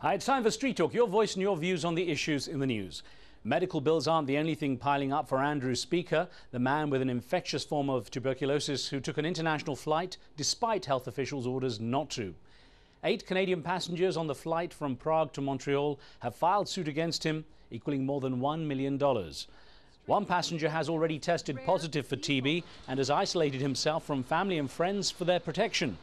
Hi, it's time for Street Talk, your voice and your views on the issues in the news. Medical bills aren't the only thing piling up for Andrew Speaker, the man with an infectious form of tuberculosis who took an international flight despite health officials' orders not to. 8 Canadian passengers on the flight from Prague to Montreal have filed suit against him, equaling more than $1 million. One passenger has already tested positive for TB and has isolated himself from family and friends for their protection.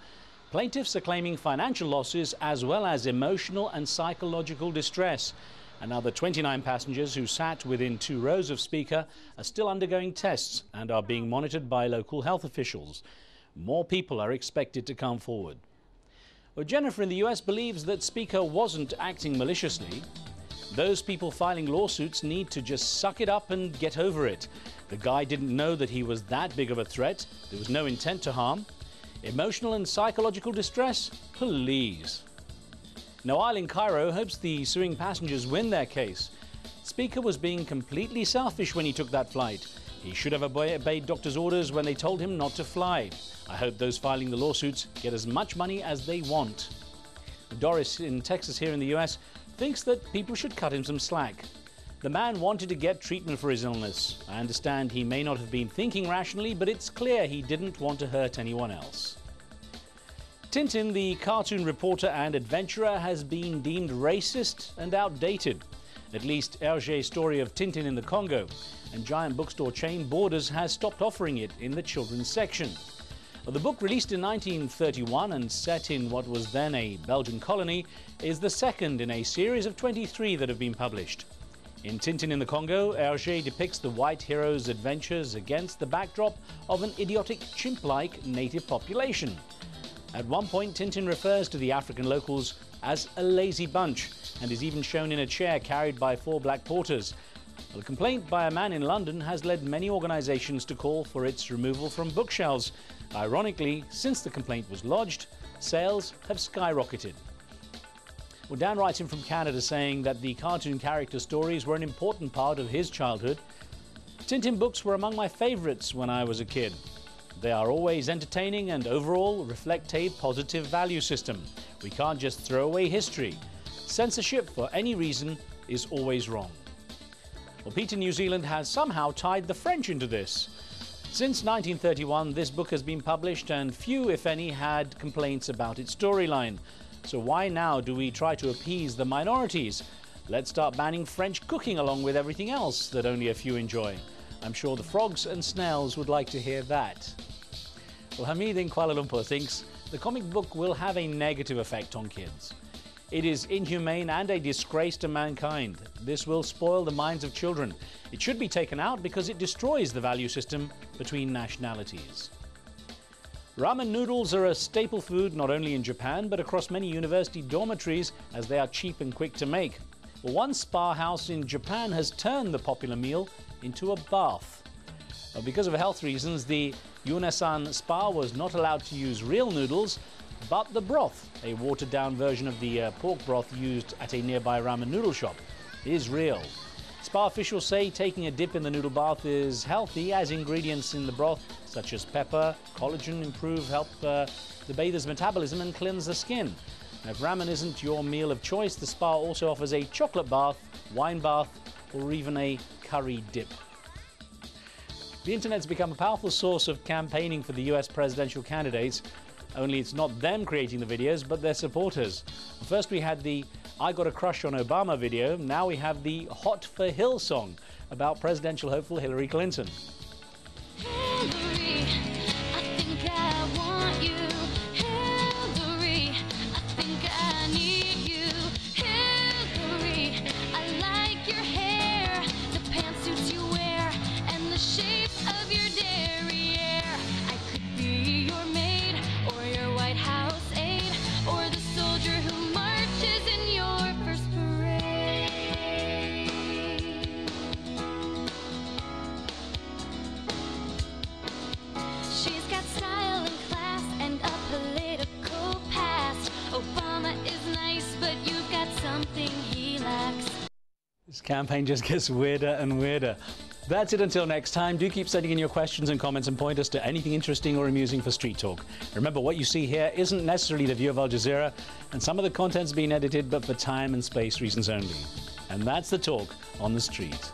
Plaintiffs are claiming financial losses as well as emotional and psychological distress. Another 29 passengers who sat within 2 rows of Speaker are still undergoing tests and are being monitored by local health officials. More people are expected to come forward. Well, Jennifer in the US believes that Speaker wasn't acting maliciously. Those people filing lawsuits need to just suck it up and get over it. The guy didn't know that he was that big of a threat. There was no intent to harm. Emotional and psychological distress? Please. Noel in Cairo hopes the suing passengers win their case. Speaker was being completely selfish when he took that flight. He should have obeyed doctors' orders when they told him not to fly. I hope those filing the lawsuits get as much money as they want. Doris in Texas here in the US thinks that people should cut him some slack. The man wanted to get treatment for his illness. I understand he may not have been thinking rationally, but it's clear he didn't want to hurt anyone else. Tintin, the cartoon reporter and adventurer, has been deemed racist and outdated. At least Hergé's story of Tintin in the Congo and giant bookstore chain Borders has stopped offering it in the children's section. Well, the book, released in 1931 and set in what was then a Belgian colony, is the second in a series of 23 that have been published. In Tintin in the Congo, Hergé depicts the white hero's adventures against the backdrop of an idiotic chimp-like native population. At one point, Tintin refers to the African locals as a lazy bunch and is even shown in a chair carried by 4 black porters. A complaint by a man in London has led many organizations to call for its removal from bookshelves. Ironically, since the complaint was lodged, sales have skyrocketed. Well, Dan writes in from Canada saying that the cartoon character stories were an important part of his childhood. Tintin books were among my favorites when I was a kid. They are always entertaining and overall reflect a positive value system. We can't just throw away history. Censorship for any reason is always wrong. Well, Peter, New Zealand has somehow tied the French into this. Since 1931, this book has been published and few, if any, had complaints about its storyline. So why now do we try to appease the minorities? Let's start banning French cooking along with everything else that only a few enjoy. I'm sure the frogs and snails would like to hear that. Well, Hamid in Kuala Lumpur thinks the comic book will have a negative effect on kids. It is inhumane and a disgrace to mankind. This will spoil the minds of children. It should be taken out because it destroys the value system between nationalities. Ramen noodles are a staple food not only in Japan but across many university dormitories, as they are cheap and quick to make. Well, one spa house in Japan has turned the popular meal into a bath. Well, because of health reasons, the Yunesan spa was not allowed to use real noodles, but the broth, a watered-down version of the pork broth used at a nearby ramen noodle shop, is real. Spa officials say taking a dip in the noodle bath is healthy, as ingredients in the broth, such as pepper, collagen, help the bather's metabolism and cleanse the skin. Now, if ramen isn't your meal of choice, the spa also offers a chocolate bath, wine bath, or even a curry dip. The internet's become a powerful source of campaigning for the US presidential candidates. Only it's not them creating the videos, but their supporters. First we had the I Got a Crush on Obama video. Now we have the Hot for Hill song about presidential hopeful Hillary Clinton. Hillary, I think I want you. Hillary, I think I need you. Hillary, I like your hair, the pantsuits you wear, and the shape of your derriere. I could be your maid, or your White House aide, or the soldier who marches in your first parade. She's got style and class and a political past. Obama is nice, but you've got something he lacks. This campaign just gets weirder and weirder. That's it until next time. Do keep sending in your questions and comments and point us to anything interesting or amusing for Street Talk. Remember, what you see here isn't necessarily the view of Al Jazeera, and some of the content's been edited, but for time and space reasons only. And that's the talk on the street.